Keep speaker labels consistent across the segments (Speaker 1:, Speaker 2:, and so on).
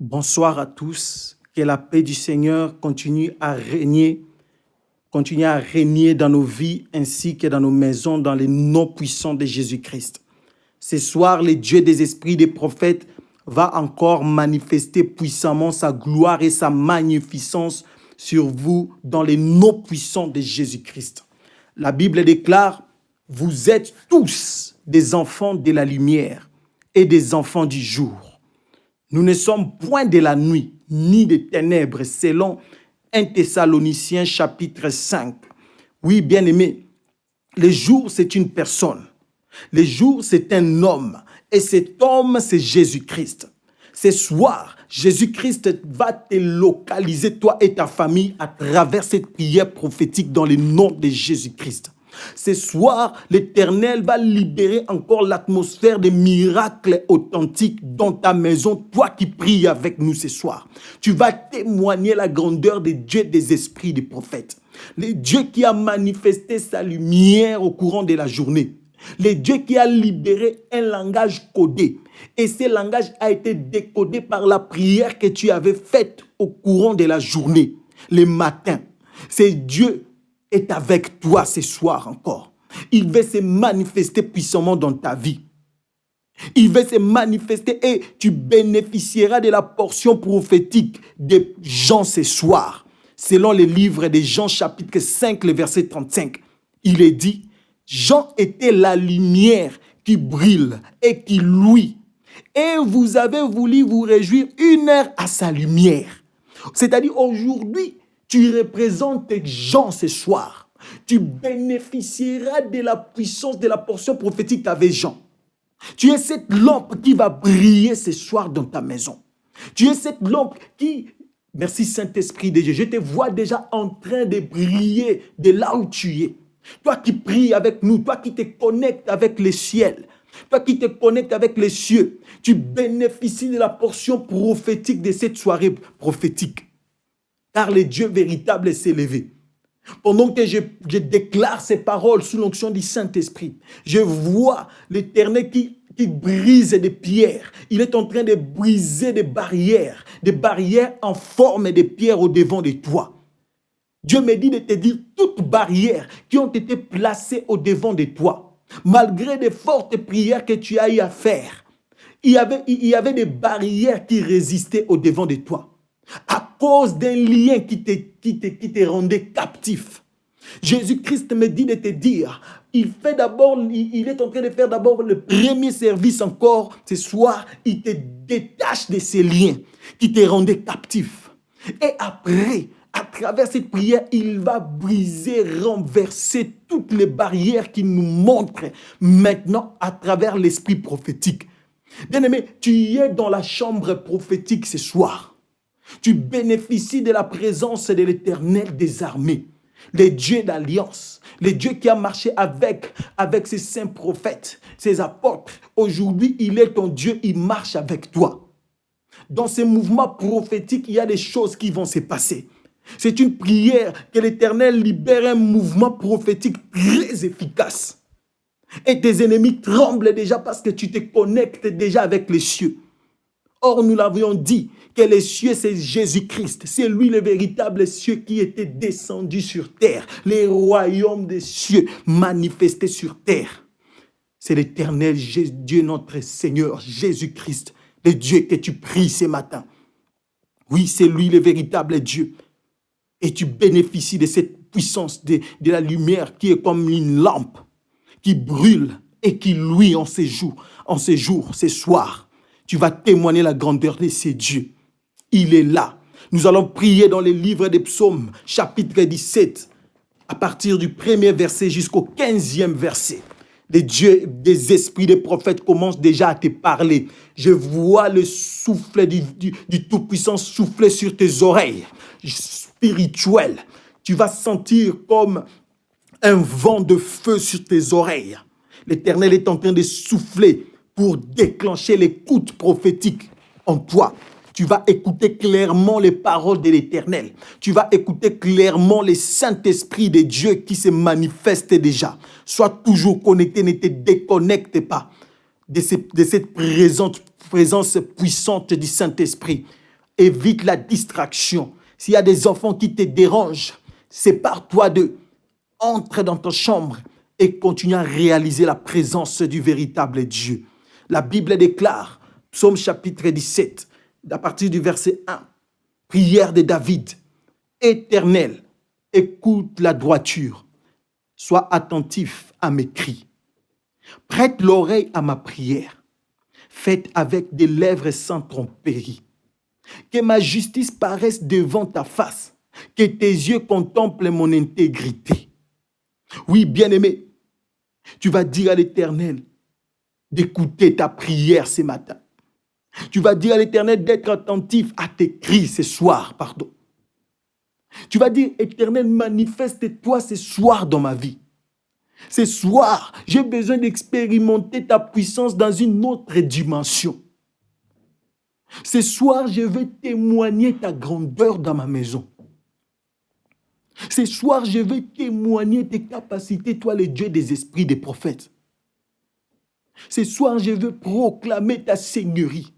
Speaker 1: Bonsoir à tous. Que la paix du Seigneur continue à régner dans nos vies ainsi que dans nos maisons, dans les noms puissants de Jésus-Christ. Ce soir, le Dieu des esprits des prophètes va encore manifester puissamment sa gloire et sa magnificence sur vous dans les noms puissants de Jésus-Christ. La Bible déclare, vous êtes tous des enfants de la lumière et des enfants du jour. Nous ne sommes point de la nuit, ni des ténèbres, selon 1 Thessaloniciens chapitre 5. Oui, bien-aimés, le jour, c'est une personne. Le jour, c'est un homme. Et cet homme, c'est Jésus-Christ. Ce soir, Jésus-Christ va te localiser, toi et ta famille, à travers cette prière prophétique dans le nom de Jésus-Christ. Ce soir, l'Éternel va libérer encore l'atmosphère des miracles authentiques dans ta maison, toi qui pries avec nous ce soir. Tu vas témoigner la grandeur de Dieu des esprits des prophètes. Le Dieu qui a manifesté sa lumière au courant de la journée. Le Dieu qui a libéré un langage codé. Et ce langage a été décodé par la prière que tu avais faite au courant de la journée, le matin. C'est Dieu est avec toi ce soir encore. Il veut se manifester puissamment dans ta vie. Il veut se manifester et tu bénéficieras de la portion prophétique de Jean ce soir. Selon le livre de Jean chapitre 5, le verset 35, il est dit, Jean était la lumière qui brille et qui luit. Et vous avez voulu vous réjouir une heure à sa lumière. C'est-à-dire aujourd'hui, tu représentes Jean ce soir. Tu bénéficieras de la puissance de la portion prophétique qu'avait Jean. Tu es cette lampe qui va briller ce soir dans ta maison. Tu es cette lampe qui, merci Saint-Esprit de Dieu, je te vois déjà en train de briller de là où tu es. Toi qui pries avec nous, toi qui te connectes avec le ciel, toi qui te connectes avec les cieux, tu bénéficies de la portion prophétique de cette soirée prophétique. Car le Dieu véritable s'est levé. Pendant que je déclare ces paroles sous l'onction du Saint-Esprit, je vois l'Éternel qui brise des pierres. Il est en train de briser des barrières en forme de pierres au devant de toi. Dieu me dit de te dire toutes barrières qui ont été placées au devant de toi, malgré de fortes prières que tu as eu à faire. Il y avait des barrières qui résistaient au devant de toi. À cause d'un lien qui te rendait captif. Jésus-Christ me dit de te dire, il est en train de faire d'abord le premier service encore ce soir, il te détache de ces liens qui te rendaient captif. Et après, à travers cette prière, il va briser, renverser toutes les barrières qui nous montrent maintenant à travers l'esprit prophétique. Bien-aimé, tu es dans la chambre prophétique ce soir. Tu bénéficies de la présence de l'Éternel des armées, le Dieu d'alliance, le Dieu qui a marché avec ses saints prophètes, ses apôtres. Aujourd'hui, il est ton Dieu, il marche avec toi. Dans ces mouvements prophétiques, il y a des choses qui vont se passer. C'est une prière que l'Éternel libère un mouvement prophétique très efficace. Et tes ennemis tremblent déjà parce que tu te connectes déjà avec les cieux. Or, nous l'avions dit que les cieux, c'est Jésus-Christ. C'est lui le véritable cieux qui était descendu sur terre. Les royaumes des cieux manifestés sur terre. C'est l'Éternel Dieu, notre Seigneur, Jésus-Christ, le Dieu que tu pries ce matin. Oui, c'est lui le véritable Dieu. Et tu bénéficies de cette puissance de la lumière qui est comme une lampe qui brûle et qui luit en ces jours, ce soir. Tu vas témoigner la grandeur de ces dieux. Il est là. Nous allons prier dans les livres des psaumes, chapitre 17, à partir du 1er verset jusqu'au 15e verset. Les dieux des esprits des prophètes commencent déjà à te parler. Je vois le souffle du Tout-Puissant souffler sur tes oreilles spirituelles. Tu vas sentir comme un vent de feu sur tes oreilles. L'Éternel est en train de souffler pour déclencher l'écoute prophétique en toi. Tu vas écouter clairement les paroles de l'Éternel. Tu vas écouter clairement les Saint-Esprit de Dieu qui se manifestent déjà. Sois toujours connecté, ne te déconnecte pas de cette présence puissante du Saint-Esprit. Évite la distraction. S'il y a des enfants qui te dérangent, sépare-toi d'eux. Entre dans ta chambre et continue à réaliser la présence du véritable Dieu. La Bible déclare, Psaume chapitre 17, à partir du verset 1, prière de David, Éternel, écoute la droiture, sois attentif à mes cris, prête l'oreille à ma prière, faite avec des lèvres sans tromperie. Que ma justice paraisse devant ta face, que tes yeux contemplent mon intégrité. Oui, bien-aimé, tu vas dire à l'Éternel d'écouter ta prière ce matin. Tu vas dire à l'Éternel d'être attentif à tes cris ce soir, pardon. Tu vas dire, Éternel, manifeste-toi ce soir dans ma vie. Ce soir, j'ai besoin d'expérimenter ta puissance dans une autre dimension. Ce soir, je veux témoigner ta grandeur dans ma maison. Ce soir, je veux témoigner tes capacités, toi, le Dieu des esprits des prophètes. Ce soir, je veux proclamer ta seigneurie.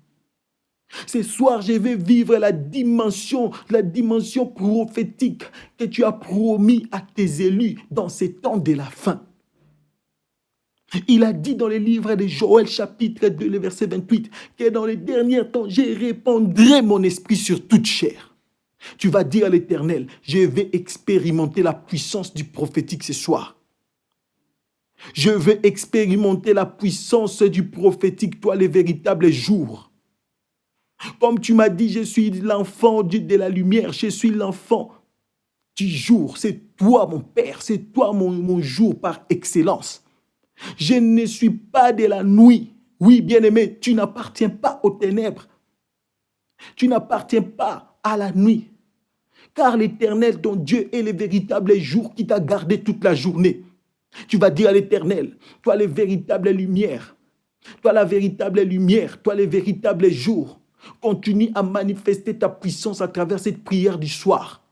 Speaker 1: Ce soir, je veux vivre la dimension prophétique que tu as promis à tes élus dans ces temps de la fin. Il a dit dans le livre de Joël, chapitre 2, le verset 28, que dans les derniers temps, je répandrai mon esprit sur toute chair. Tu vas dire à l'Éternel, je vais expérimenter la puissance du prophétique ce soir. Je vais expérimenter la puissance du prophétique, toi, les véritables jours. Comme tu m'as dit, je suis l'enfant de la lumière, je suis l'enfant du jour. C'est toi, mon Père, c'est toi, mon jour par excellence. Je ne suis pas de la nuit. Oui, bien-aimé, tu n'appartiens pas aux ténèbres. Tu n'appartiens pas à la nuit. Car l'Éternel, ton Dieu, est le véritable jour qui t'a gardé toute la journée. Tu vas dire à l'Éternel, toi les véritables lumières, toi la véritable lumière, toi les véritables jours. Continue à manifester ta puissance à travers cette prière du soir.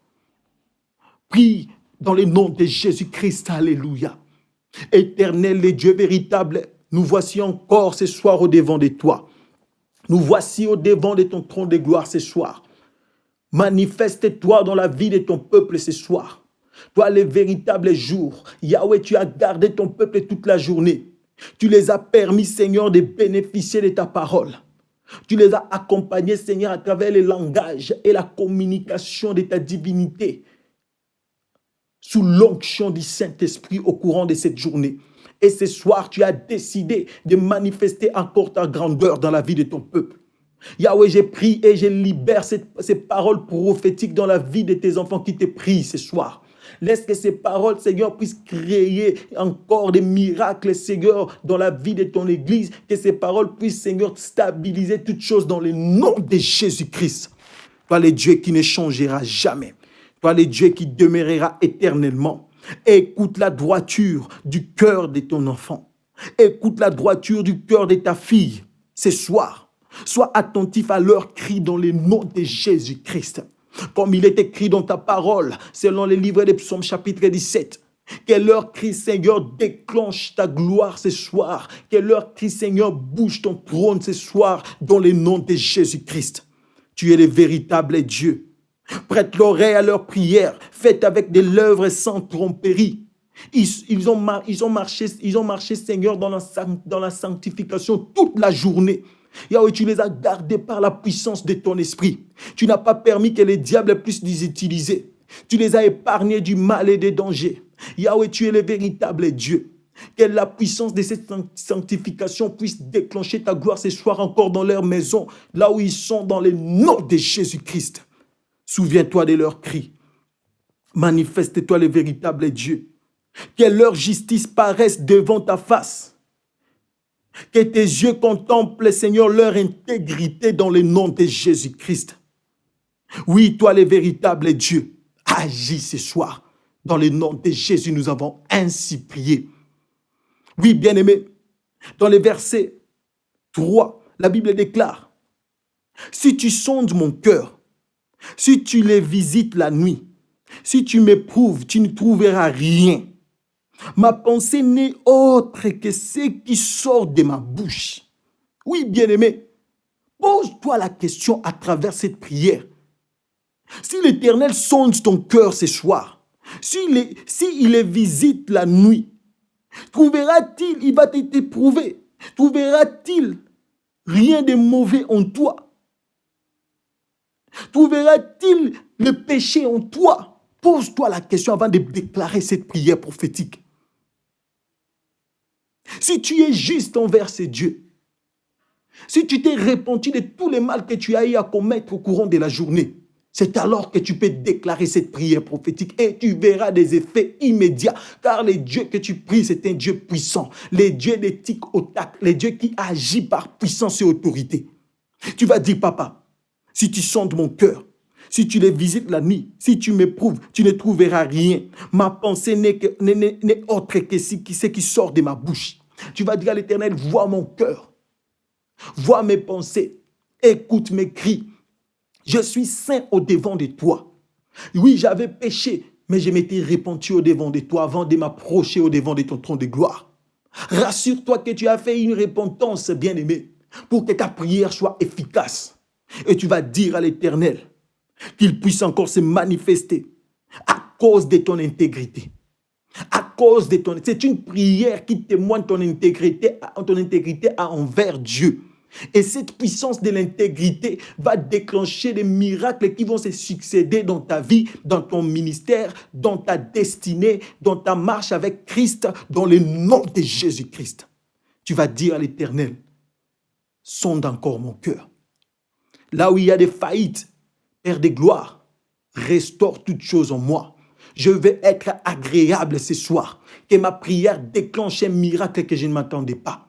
Speaker 1: Prie dans le nom de Jésus-Christ, alléluia. Éternel et Dieu véritable, nous voici encore ce soir au devant de toi. Nous voici au devant de ton trône de gloire ce soir. Manifeste-toi dans la vie de ton peuple ce soir. Toi, les véritables jours, Yahweh, tu as gardé ton peuple toute la journée. Tu les as permis, Seigneur, de bénéficier de ta parole. Tu les as accompagnés, Seigneur, à travers le langage et la communication de ta divinité. Sous l'onction du Saint-Esprit au courant de cette journée. Et ce soir, tu as décidé de manifester encore ta grandeur dans la vie de ton peuple. Yahweh, j'ai prie et je libère ces paroles prophétiques dans la vie de tes enfants qui te prient ce soir. Laisse que ces paroles, Seigneur, puissent créer encore des miracles, Seigneur, dans la vie de ton Église. Que ces paroles puissent, Seigneur, stabiliser toutes choses dans le nom de Jésus-Christ. Toi, le Dieu qui ne changera jamais. Toi, le Dieu qui demeurera éternellement. Écoute la droiture du cœur de ton enfant. Écoute la droiture du cœur de ta fille ce soir. Sois attentif à leurs cris dans le nom de Jésus-Christ. Comme il est écrit dans ta parole, selon le livre des Psaumes chapitre 17. Que leur cri, Seigneur, déclenche ta gloire ce soir. Que leur cri, Seigneur, bouge ton trône ce soir dans le nom de Jésus-Christ. Tu es le véritable Dieu. Prête l'oreille à leurs prières, faites avec des lèvres sans tromperie. Ils ont marché, Seigneur, dans la sanctification toute la journée. Yahweh, tu les as gardés par la puissance de ton esprit. Tu n'as pas permis que les diables puissent les utiliser. Tu les as épargnés du mal et des dangers. Yahweh, tu es le véritable Dieu. Que la puissance de cette sanctification puisse déclencher ta gloire ce soir encore dans leur maison, là où ils sont, dans le nom de Jésus-Christ. Souviens-toi de leurs cris. Manifeste-toi le véritable Dieu. Que leur justice paraisse devant ta face. Que tes yeux contemplent, Seigneur, leur intégrité dans le nom de Jésus-Christ. Oui, toi, le véritable Dieu, agis ce soir. Dans le nom de Jésus, nous avons ainsi prié. Oui, bien-aimé, dans le verset 3, la Bible déclare, « Si tu sondes mon cœur, si tu les visites la nuit, si tu m'éprouves, tu ne trouveras rien. Ma pensée n'est autre que ce qui sort de ma bouche. » Oui, bien-aimé, Pose-toi la question à travers cette prière. Si l'Éternel sonde ton cœur ce soir, s'il les visite la nuit, trouvera-t-il, il va t'éprouver, trouvera-t-il rien de mauvais en toi? Trouvera-t-il le péché en toi? Pose-toi la question avant de déclarer cette prière prophétique. Si tu es juste envers ces dieux, si tu t'es repenti de tous les mal que tu as eu à commettre au courant de la journée, c'est alors que tu peux déclarer cette prière prophétique et tu verras des effets immédiats. Car le Dieu que tu pries, c'est un Dieu puissant. Le Dieu des tic au tac, le Dieu qui agit par puissance et autorité. Tu vas dire, papa, si tu sondes mon cœur, si tu les visites la nuit, si tu m'éprouves, tu ne trouveras rien. Ma pensée n'est autre que ce qui sort de ma bouche. Tu vas dire à l'Éternel, vois mon cœur, vois mes pensées, écoute mes cris. Je suis saint au-devant de toi. Oui, j'avais péché, mais je m'étais repenti au-devant de toi avant de m'approcher au-devant de ton trône de gloire. Rassure-toi que tu as fait une repentance, bien-aimé, pour que ta prière soit efficace. Et tu vas dire à l'Éternel qu'il puisse encore se manifester à cause de ton intégrité. À cause de ton... C'est une prière qui témoigne ton intégrité envers Dieu. Et cette puissance de l'intégrité va déclencher des miracles qui vont se succéder dans ta vie, dans ton ministère, dans ta destinée, dans ta marche avec Christ, dans le nom de Jésus-Christ. Tu vas dire à l'Éternel, sonde encore mon cœur. Là où il y a des faillites, Père de gloire, restaure toutes choses en moi. Je vais être agréable ce soir. Que ma prière déclenche un miracle que je ne m'attendais pas.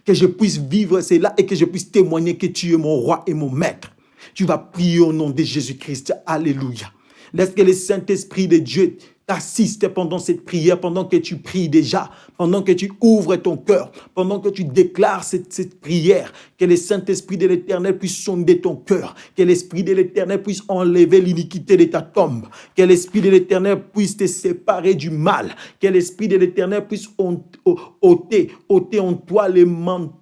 Speaker 1: Que je puisse vivre cela et que je puisse témoigner que tu es mon roi et mon maître. Tu vas prier au nom de Jésus-Christ. Alléluia. Laisse que le Saint-Esprit de Dieu t'assiste pendant cette prière, pendant que tu pries déjà, pendant que tu ouvres ton cœur, pendant que tu déclares cette prière, que le Saint-Esprit de l'Éternel puisse sonder ton cœur, que l'Esprit de l'Éternel puisse enlever l'iniquité de ta tombe, que l'Esprit de l'Éternel puisse te séparer du mal, que l'Esprit de l'Éternel puisse ôter en toi les manteaux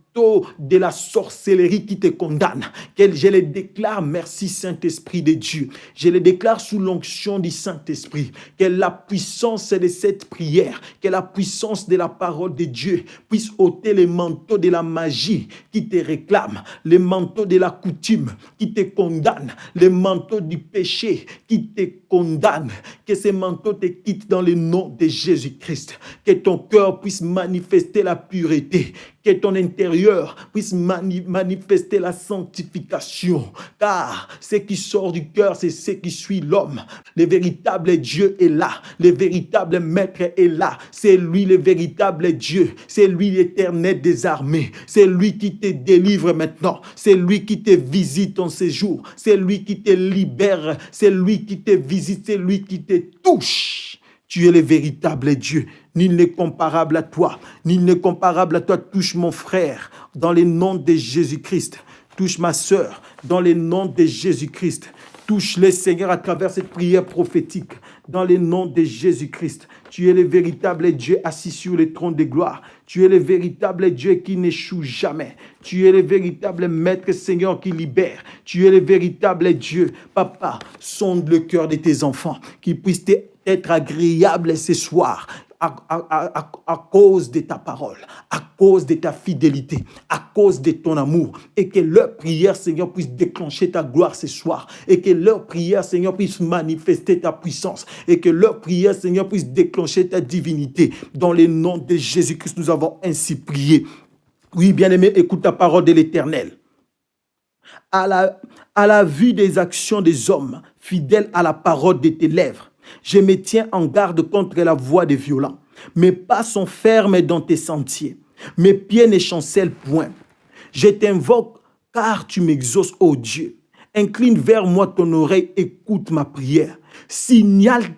Speaker 1: de la sorcellerie qui te condamne. Que je le déclare, merci Saint-Esprit de Dieu. Je le déclare sous l'onction du Saint-Esprit. Que la puissance de cette prière, que la puissance de la parole de Dieu puisse ôter les manteaux de la magie qui te réclame, les manteaux de la coutume qui te condamne, les manteaux du péché qui te condamne. Que ces manteaux te quittent dans le nom de Jésus-Christ. Que ton cœur puisse manifester la pureté. Que ton intérieur puisse manifester la sanctification. Car ce qui sort du cœur, c'est ce qui suit l'homme. Le véritable Dieu est là. Le véritable Maître est là. C'est lui le véritable Dieu. C'est lui l'Éternel des armées. C'est lui qui te délivre maintenant. C'est lui qui te visite en ces jours. C'est lui qui te libère. C'est lui qui te visite. C'est lui qui te touche. Tu es le véritable Dieu. Nul n'est comparable à toi. Nul n'est comparable à toi. Touche mon frère dans le nom de Jésus-Christ. Touche ma sœur dans le nom de Jésus-Christ. Touche-les, Seigneur, à travers cette prière prophétique. Dans le nom de Jésus-Christ. Tu es le véritable Dieu assis sur le trône de gloire. Tu es le véritable Dieu qui n'échoue jamais. Tu es le véritable Maître, Seigneur, qui libère. Tu es le véritable Dieu. Papa, sonde le cœur de tes enfants, qu'ils puissent être agréables ce soir. À cause de ta parole, à cause de ta fidélité, à cause de ton amour, et que leur prière, Seigneur, puisse déclencher ta gloire ce soir, et que leur prière, Seigneur, puisse manifester ta puissance, et que leur prière, Seigneur, puisse déclencher ta divinité. Dans le nom de Jésus-Christ, nous avons ainsi prié. Oui, bien-aimé, écoute la parole de l'Éternel. À la vue des actions des hommes, fidèles à la parole de tes lèvres, je me tiens en garde contre la voix des violents. Mes pas sont fermes dans tes sentiers. Mes pieds ne chancellent point. Je t'invoque car tu m'exauces, ô Dieu. Incline vers moi ton oreille, écoute ma prière. Signale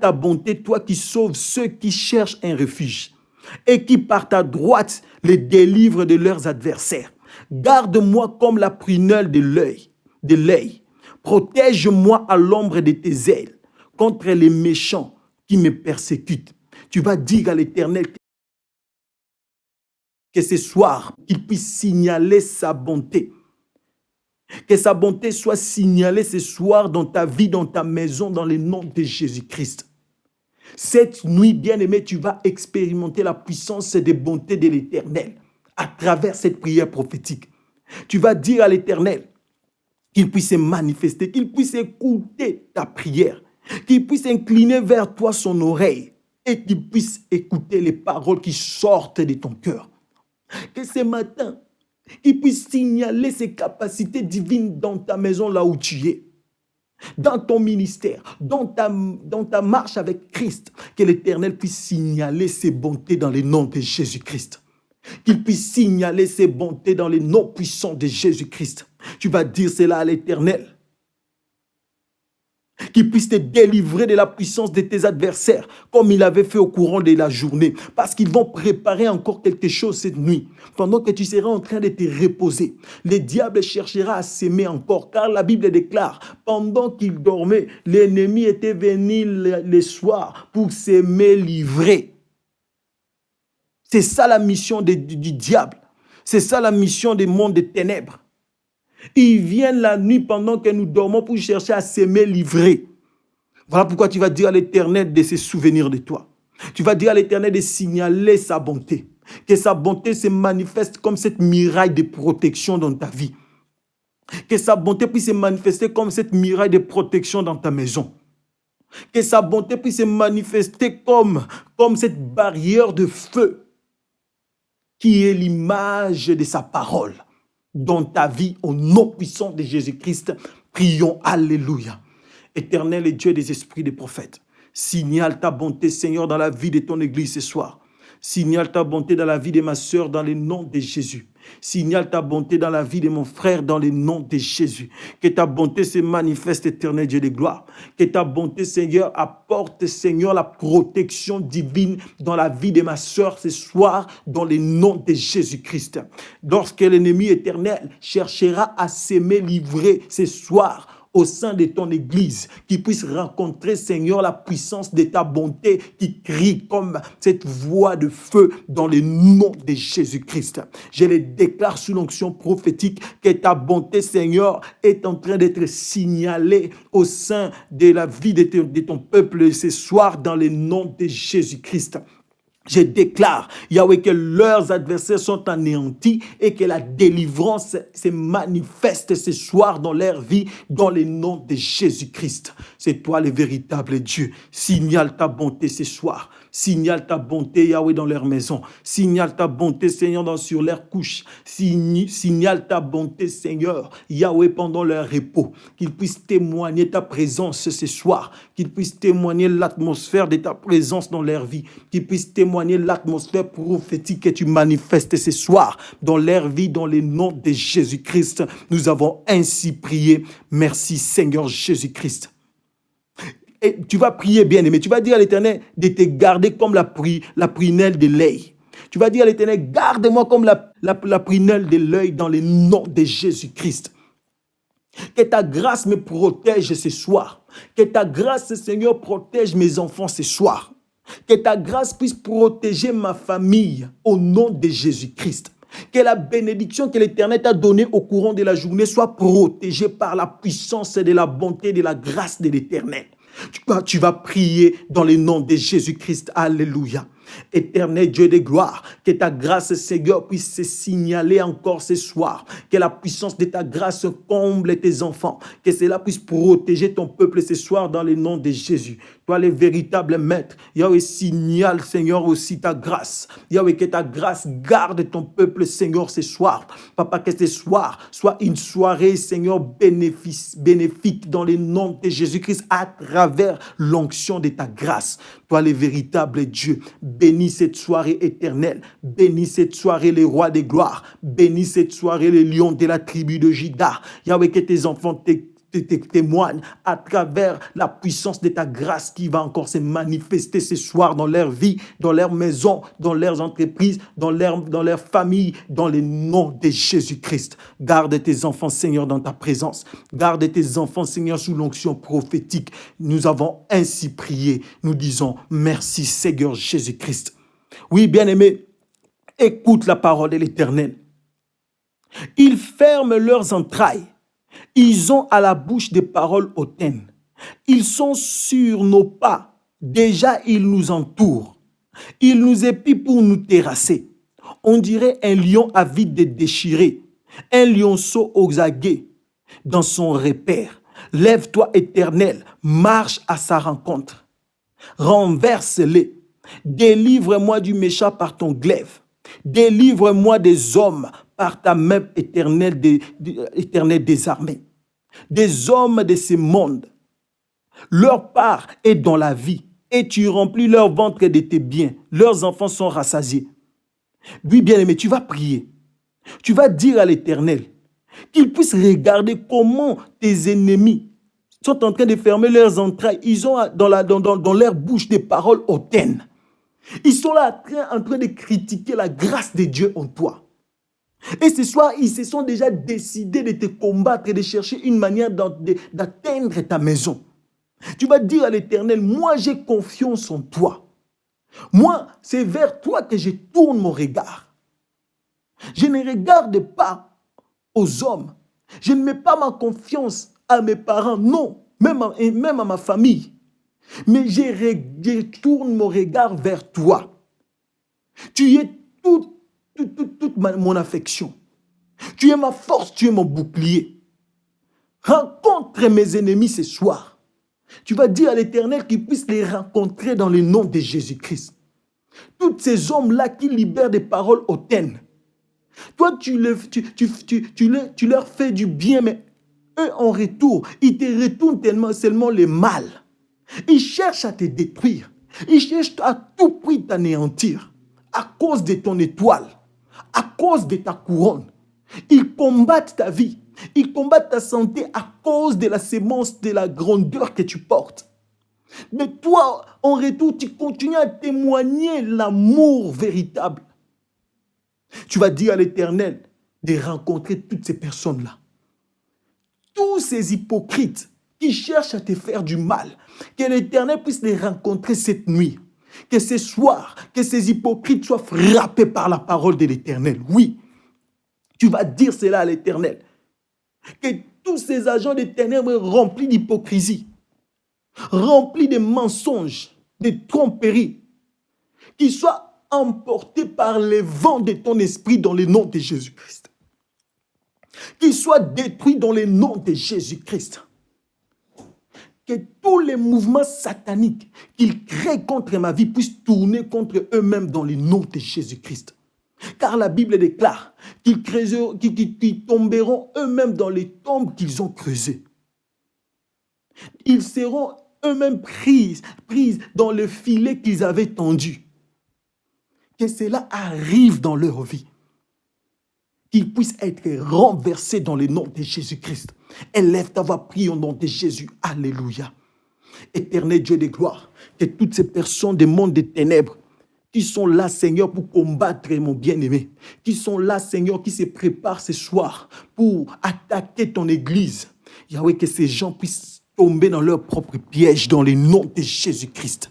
Speaker 1: ta bonté, toi qui sauves ceux qui cherchent un refuge et qui par ta droite les délivre de leurs adversaires. Garde-moi comme la prunelle de l'œil. Protège-moi à l'ombre de tes ailes contre les méchants qui me persécutent. Tu vas dire à l'Éternel que ce soir, qu'il puisse signaler sa bonté Que sa bonté soit signalée ce soir dans ta vie, dans ta maison, dans le nom de Jésus-Christ. Cette nuit, bien-aimé, tu vas expérimenter la puissance et des bontés de l'Éternel à travers cette prière prophétique. Tu vas dire à l'Éternel qu'il puisse se manifester, qu'il puisse écouter ta prière, qu'il puisse incliner vers toi son oreille et qu'il puisse écouter les paroles qui sortent de ton cœur. Que ce matin, qu'il puisse signaler ses capacités divines dans ta maison, là où tu es, dans ton ministère, dans ta marche avec Christ, que l'Éternel puisse signaler ses bontés dans le nom de Jésus-Christ. Qu'il puisse signaler ses bontés dans les noms puissants de Jésus-Christ. Tu vas dire cela à l'Éternel. Qu'il puisse te délivrer de la puissance de tes adversaires, comme il avait fait au courant de la journée. Parce qu'ils vont préparer encore quelque chose cette nuit. Pendant que tu seras en train de te reposer, le diable cherchera à s'aimer encore. Car la Bible déclare, pendant qu'il dormait, l'ennemi était venu le soir pour s'aimer livrer. C'est ça la mission du diable. C'est ça la mission des mondes des ténèbres. Ils viennent la nuit pendant que nous dormons pour chercher à s'aimer livrer. Voilà pourquoi tu vas dire à l'Éternel de se souvenir de toi. Tu vas dire à l'Éternel de signaler sa bonté. Que sa bonté se manifeste comme cette muraille de protection dans ta vie. Que sa bonté puisse se manifester comme cette muraille de protection dans ta maison. Que sa bonté puisse se manifester comme cette barrière de feu qui est l'image de sa parole. Dans ta vie, au nom puissant de Jésus-Christ, prions, alléluia. Éternel et Dieu des esprits des prophètes, signale ta bonté, Seigneur, dans la vie de ton Église ce soir. Signale ta bonté dans la vie de ma sœur, dans le nom de Jésus. Signale ta bonté dans la vie de mon frère, dans le nom de Jésus. Que ta bonté se manifeste, éternel Dieu de gloire. Que ta bonté, Seigneur, apporte, Seigneur, la protection divine dans la vie de ma sœur ce soir, dans le nom de Jésus-Christ. Lorsque l'ennemi éternel cherchera à s'aimer livrer ce soir, au sein de ton Église, qui puisse rencontrer, Seigneur, la puissance de ta bonté qui crie comme cette voix de feu dans le nom de Jésus-Christ. Je le déclare sous l'onction prophétique que ta bonté, Seigneur, est en train d'être signalée au sein de la vie de ton peuple ce soir dans le nom de Jésus-Christ. Je déclare, Yahweh, que leurs adversaires sont anéantis et que la délivrance se manifeste ce soir dans leur vie, dans le nom de Jésus-Christ. C'est toi le véritable Dieu. Signale ta bonté ce soir. Signale ta bonté, Yahweh, dans leur maison. Signale ta bonté, Seigneur, sur leur couche. Signale ta bonté, Seigneur, Yahweh, pendant leur repos. Qu'ils puissent témoigner ta présence ce soir. Qu'ils puissent témoigner l'atmosphère de ta présence dans leur vie. Qu'ils puissent témoigner l'atmosphère prophétique que tu manifestes ce soir dans leur vie, dans le nom de Jésus-Christ. Nous avons ainsi prié. Merci, Seigneur Jésus-Christ. Et tu vas prier, bien-aimé. Tu vas dire à l'Éternel de te garder comme la prunelle de l'œil. Tu vas dire à l'Éternel, garde-moi comme la prunelle de l'œil dans le nom de Jésus-Christ. Que ta grâce me protège ce soir. Que ta grâce, Seigneur, protège mes enfants ce soir. Que ta grâce puisse protéger ma famille au nom de Jésus-Christ. Que la bénédiction que l'Éternel t'a donnée au courant de la journée soit protégée par la puissance de la bonté, de la grâce de l'Éternel. Tu vas prier dans le nom de Jésus-Christ. Alléluia. Éternel Dieu de gloire, que ta grâce, Seigneur, puisse se signaler encore ce soir. Que la puissance de ta grâce comble tes enfants. Que cela puisse protéger ton peuple ce soir dans le nom de Jésus. Toi, le véritable maître, Yahweh, signale, Seigneur, aussi ta grâce. Yahweh, que ta grâce garde ton peuple, Seigneur, ce soir. Papa, que ce soir soit une soirée, Seigneur, bénéfique dans le nom de Jésus-Christ à travers l'onction de ta grâce. Toi, le véritable Dieu, bénis cette soirée éternelle. Bénis cette soirée, les rois des gloires. Bénis cette soirée, les lions de la tribu de Juda. Yahweh, que tes enfants témoignent à travers la puissance de ta grâce qui va encore se manifester ce soir dans leur vie, dans leur maison, dans leurs entreprises, dans leur famille, dans le nom de Jésus-Christ. Garde tes enfants, Seigneur, dans ta présence. Garde tes enfants, Seigneur, sous l'onction prophétique. Nous avons ainsi prié. Nous disons merci, Seigneur Jésus-Christ. Oui, bien-aimés, écoute la parole de l'Éternel. Ils ferment leurs entrailles Ils ont à la bouche des paroles hautaines. Ils sont sur nos pas. Déjà, ils nous entourent. Ils nous épient pour nous terrasser. On dirait un lion avide de déchirer, un lionceau aux aguets dans son repère. Lève-toi, Éternel, marche à sa rencontre. Renverse-les. Délivre-moi du méchant par ton glaive. Délivre-moi des hommes par ta main éternelle des armées. Des hommes de ce monde. Leur part est dans la vie et tu remplis leur ventre de tes biens. Leurs enfants sont rassasiés. Oui, bien-aimé, tu vas prier. Tu vas dire à l'Éternel qu'il puisse regarder comment tes ennemis sont en train de fermer leurs entrailles. Ils ont dans leur bouche des paroles hautaines. Ils sont là en train de critiquer la grâce de Dieu en toi. Et ce soir, ils se sont déjà décidés de te combattre et de chercher une manière d'atteindre ta maison. Tu vas dire à l'Éternel, moi j'ai confiance en toi. Moi, c'est vers toi que je tourne mon regard. Je ne regarde pas aux hommes. Je ne mets pas ma confiance à mes parents, non, même à ma famille. Mais je tourne mon regard vers toi. Tu es toute mon affection. Tu es ma force, tu es mon bouclier. Rencontre mes ennemis ce soir. Tu vas dire à l'Éternel qu'il puisse les rencontrer dans le nom de Jésus-Christ. Tous ces hommes-là qui libèrent des paroles hautaines. Toi, tu leur fais du bien, mais eux, en retour, ils te retournent seulement le mal. Ils cherchent à te détruire. Ils cherchent à tout prix t'anéantir. À cause de ton étoile, à cause de ta couronne. Ils combattent ta vie. Ils combattent ta santé à cause de la sémence de la grandeur que tu portes. Mais toi, en retour, tu continues à témoigner l'amour véritable. Tu vas dire à l'Éternel de rencontrer toutes ces personnes-là. Tous ces hypocrites qui cherchent à te faire du mal, que l'Éternel puisse les rencontrer cette nuit. Que ce soir, que ces hypocrites soient frappés par la parole de l'Éternel. Oui, tu vas dire cela à l'Éternel. Que tous ces agents des ténèbres remplis d'hypocrisie, remplis de mensonges, de tromperies, qu'ils soient emportés par les vents de ton esprit dans le nom de Jésus-Christ. Qu'ils soient détruits dans le nom de Jésus-Christ. Que tous les mouvements sataniques qu'ils créent contre ma vie puissent tourner contre eux-mêmes dans le nom de Jésus-Christ. Car la Bible déclare qu'ils tomberont eux-mêmes dans les tombes qu'ils ont creusées. Ils seront eux-mêmes pris dans le filet qu'ils avaient tendu. Que cela arrive dans leur vie. Qu'ils puissent être renversés dans le nom de Jésus-Christ. Élève ta voix, prie au nom de Jésus. Alléluia. Éternel Dieu de gloire, que toutes ces personnes des mondes des ténèbres qui sont là, Seigneur, pour combattre mon bien-aimé, qui sont là, Seigneur, qui se préparent ce soir pour attaquer ton église. Yahweh, que ces gens puissent tomber dans leur propre piège dans le nom de Jésus-Christ.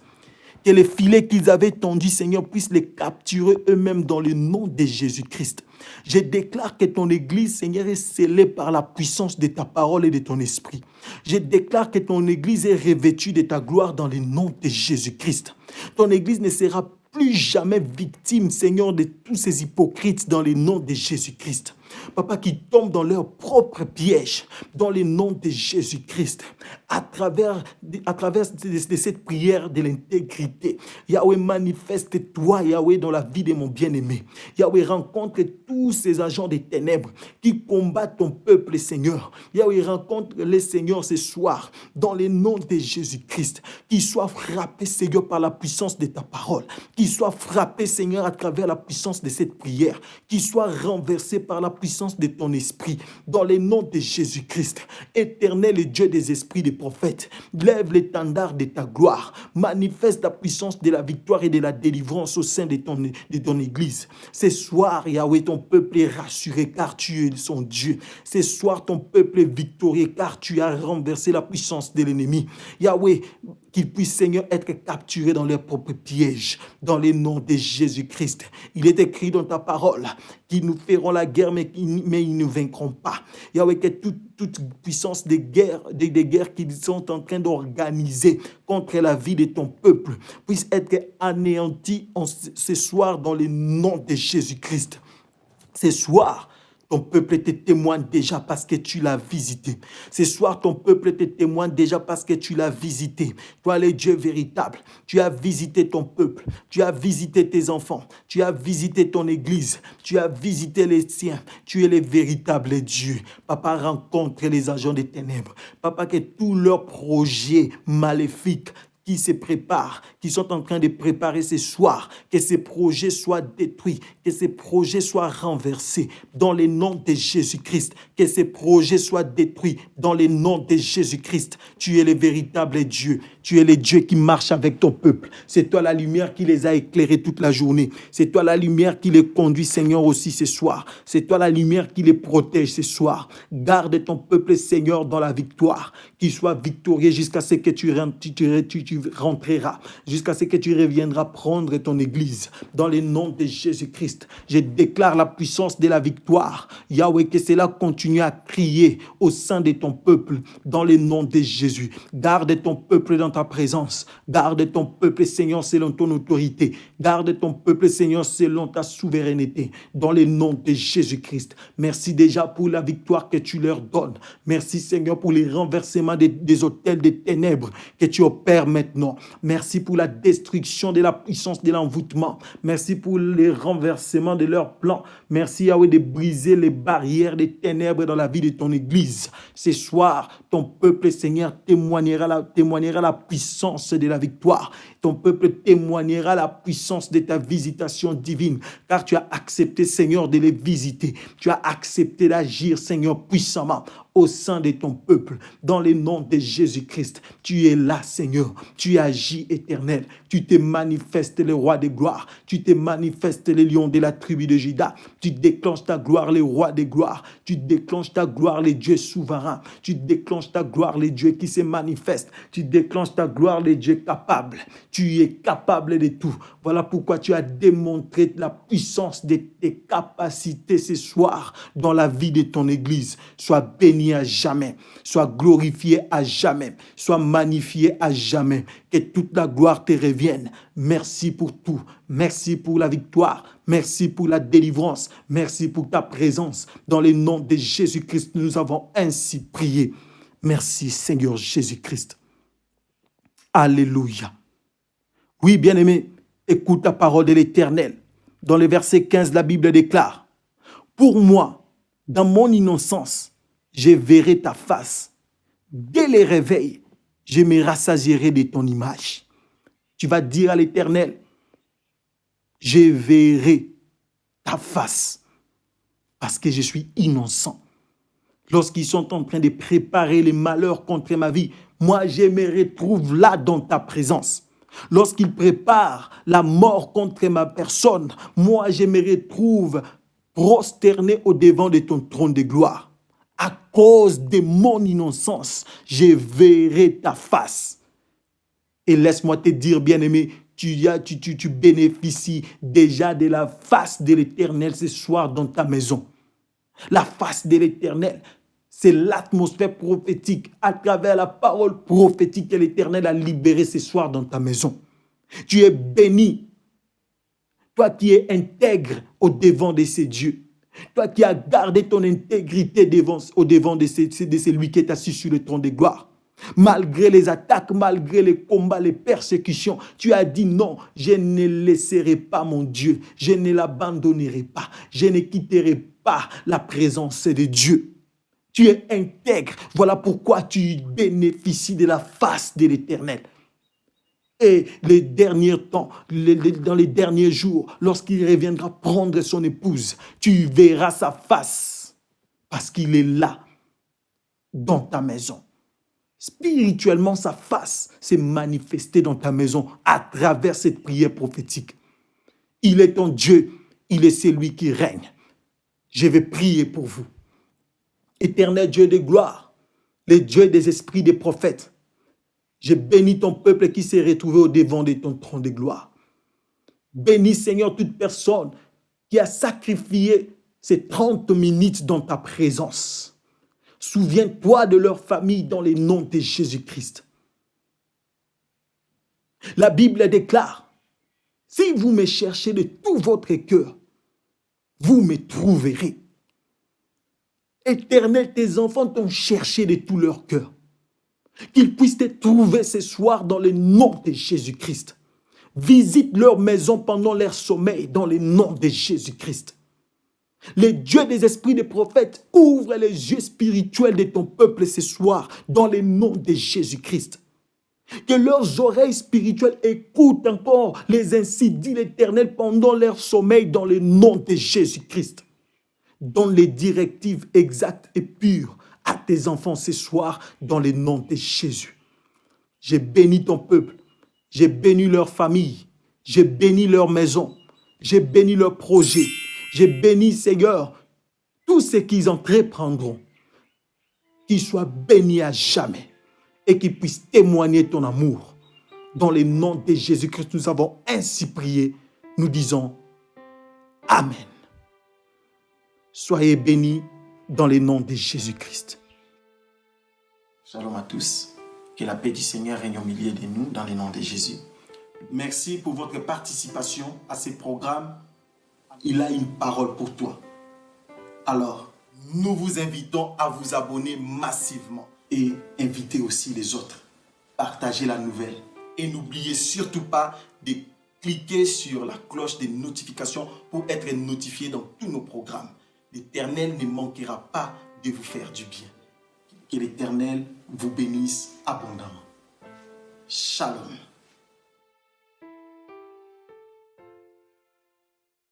Speaker 1: Que les filets qu'ils avaient tendus, Seigneur, puissent les capturer eux-mêmes dans le nom de Jésus-Christ. Je déclare que ton église, Seigneur, est scellée par la puissance de ta parole et de ton esprit. Je déclare que ton église est revêtue de ta gloire dans le nom de Jésus-Christ. Ton église ne sera plus jamais victime, Seigneur, de tous ces hypocrites dans le nom de Jésus-Christ. Papa, qui tombent dans leur propre piège, dans le nom de Jésus-Christ, à travers de cette prière de l'intégrité. Yahweh, manifeste-toi, Yahweh, dans la vie de mon bien-aimé. Yahweh, rencontre tous ces agents des ténèbres qui combattent ton peuple, Seigneur. Yahweh, rencontre-les, Seigneur, ce soir, dans le nom de Jésus-Christ. Qu'ils soient frappés, Seigneur, par la puissance de ta parole. Qu'ils soient frappés, Seigneur, à travers la puissance de cette prière. Qu'ils soient renversés par la puissance de ton esprit, dans le nom de Jésus-Christ. Éternel et Dieu des esprits des prophètes, lève l'étendard de ta gloire, manifeste la puissance de la victoire et de la délivrance au sein de ton église. Ce soir, Yahweh, ton peuple est rassuré car tu es son Dieu. Ce soir, ton peuple est victorieux car tu as renversé la puissance de l'ennemi. Yahweh, qu'ils puissent, Seigneur, être capturés dans leurs propres pièges, dans les noms de Jésus-Christ. Il est écrit dans ta parole qu'ils nous feront la guerre, mais ils ne vaincront pas. Yahweh, que toute puissance des guerres qu'ils sont en train d'organiser contre la vie de ton peuple puisse être anéantie ce soir dans le nom de Jésus-Christ. Ce soir, ton peuple te témoigne déjà parce que tu l'as visité. Ce soir, ton peuple te témoigne déjà parce que tu l'as visité. Toi, le Dieu véritable, tu as visité ton peuple, tu as visité tes enfants, tu as visité ton église, tu as visité les siens. Tu es le véritable Dieu. Papa, rencontre les agents des ténèbres. Papa, que tous leurs projets maléfiques qui se préparent, qui sont en train de préparer ce soir, que ces projets soient détruits, que ces projets soient renversés dans le nom de Jésus-Christ, que ces projets soient détruits dans le nom de Jésus-Christ. Tu es le véritable Dieu. Tu es le Dieu qui marche avec ton peuple. C'est toi la lumière qui les a éclairés toute la journée. C'est toi la lumière qui les conduit, Seigneur, aussi ce soir. C'est toi la lumière qui les protège ce soir. Garde ton peuple, Seigneur, dans la victoire. Qu'il soit victorieux jusqu'à ce que tu rentreras, jusqu'à ce que tu reviendras prendre ton église. Dans le nom de Jésus-Christ, je déclare la puissance de la victoire. Yahweh, que cela continue à crier au sein de ton peuple, dans le nom de Jésus. Garde ton peuple dans ta présence. Garde ton peuple, Seigneur, selon ton autorité. Garde ton peuple, Seigneur, selon ta souveraineté. Dans le nom de Jésus-Christ. Merci déjà pour la victoire que tu leur donnes. Merci, Seigneur, pour les renversements des autels des ténèbres que tu opères maintenant. Merci pour la destruction de la puissance de l'envoûtement. Merci pour les renversements de leurs plans. Merci, Yahweh, de briser les barrières des ténèbres dans la vie de ton église. Ce soir, ton peuple, Seigneur, témoignera la puissance de la victoire. Ton peuple témoignera la puissance de ta visitation divine, car tu as accepté, Seigneur, de les visiter. Tu as accepté d'agir, Seigneur, puissamment au sein de ton peuple, dans le nom de Jésus-Christ. Tu es là, Seigneur. Tu agis, Éternel. Tu te manifestes, le roi de gloire. Tu te manifestes, le lion de la tribu de Juda. Tu déclenches ta gloire, le roi de gloire. Tu déclenches ta gloire, le Dieu souverain. Tu déclenches ta gloire, le Dieu qui se manifeste. Tu déclenches ta gloire, le Dieu capable. Tu es capable de tout. Voilà pourquoi tu as démontré la puissance de tes capacités ce soir dans la vie de ton église. Sois béni à jamais, sois glorifié à jamais, sois magnifié à jamais. Que toute la gloire te revienne. Merci pour tout. Merci pour la victoire. Merci pour la délivrance. Merci pour ta présence. Dans le nom de Jésus-Christ, nous avons ainsi prié. Merci, Seigneur Jésus-Christ. Alléluia. Oui, bien-aimé, écoute la parole de l'Éternel. Dans le verset 15, la Bible déclare: pour moi, dans mon innocence, je verrai ta face. Dès le réveil, je me rassasierai de ton image. Tu vas dire à l'Éternel: je verrai ta face parce que je suis innocent. Lorsqu'ils sont en train de préparer les malheurs contre ma vie, moi, je me retrouve là dans ta présence. Lorsqu'ils préparent la mort contre ma personne, moi, je me retrouve prosterné au-devant de ton trône de gloire. À cause de mon innocence, je verrai ta face. Et laisse-moi te dire, bien-aimé, tu bénéficies déjà de la face de l'Éternel ce soir dans ta maison. La face de l'Éternel, c'est l'atmosphère prophétique à travers la parole prophétique que l'Éternel a libérée ce soir dans ta maison. Tu es béni, toi qui es intègre au-devant de ces dieux. Toi qui as gardé ton intégrité au-devant de celui qui est assis sur le trône de gloire. Malgré les attaques, malgré les combats, les persécutions, tu as dit non, je ne laisserai pas mon Dieu, je ne l'abandonnerai pas, je ne quitterai pas la présence de Dieu. Tu es intègre, voilà pourquoi tu bénéficies de la face de l'Éternel. Et les derniers temps, dans les derniers jours, lorsqu'il reviendra prendre son épouse, tu verras sa face parce qu'il est là, dans ta maison. Spirituellement, sa face s'est manifestée dans ta maison à travers cette prière prophétique. Il est ton Dieu, il est celui qui règne. Je vais prier pour vous. Éternel Dieu de gloire, le Dieu des esprits des prophètes, Je bénis ton peuple qui s'est retrouvé au devant de ton trône de gloire. Bénis, Seigneur, toute personne qui a sacrifié ces 30 minutes dans ta présence. Souviens-toi de leur famille dans le nom de Jésus-Christ. La Bible déclare, si vous me cherchez de tout votre cœur, vous me trouverez. Éternel, tes enfants t'ont cherché de tout leur cœur. Qu'ils puissent te trouver ce soir dans le nom de Jésus-Christ. Visite leur maison pendant leur sommeil dans le nom de Jésus-Christ. Le Dieu des esprits des prophètes ouvre les yeux spirituels de ton peuple ce soir dans le nom de Jésus-Christ. Que leurs oreilles spirituelles écoutent encore les ainsi dit l'Éternel pendant leur sommeil dans le nom de Jésus-Christ. Donne les directives exactes et pures à tes enfants ce soir dans le nom de Jésus. J'ai béni ton peuple, j'ai béni leur famille, j'ai béni leur maison, j'ai béni leur projet, j'ai béni, Seigneur, tout ce qu'ils entreprendront, qu'ils soient bénis à jamais et qu'ils puissent témoigner ton amour. Dans le nom de Jésus-Christ, nous avons ainsi prié. Nous disons Amen. Soyez bénis dans le nom de Jésus-Christ. Shalom à tous. Que la paix du Seigneur règne au milieu de nous dans le nom de Jésus. Merci pour votre participation à ce programme. Il a une parole pour toi. Alors, nous vous invitons à vous abonner massivement et inviter aussi les autres. Partagez la nouvelle et n'oubliez surtout pas de cliquer sur la cloche des notifications pour être notifié dans tous nos programmes. L'Éternel ne manquera pas de vous faire du bien. Que l'Éternel vous bénisse abondamment. Shalom.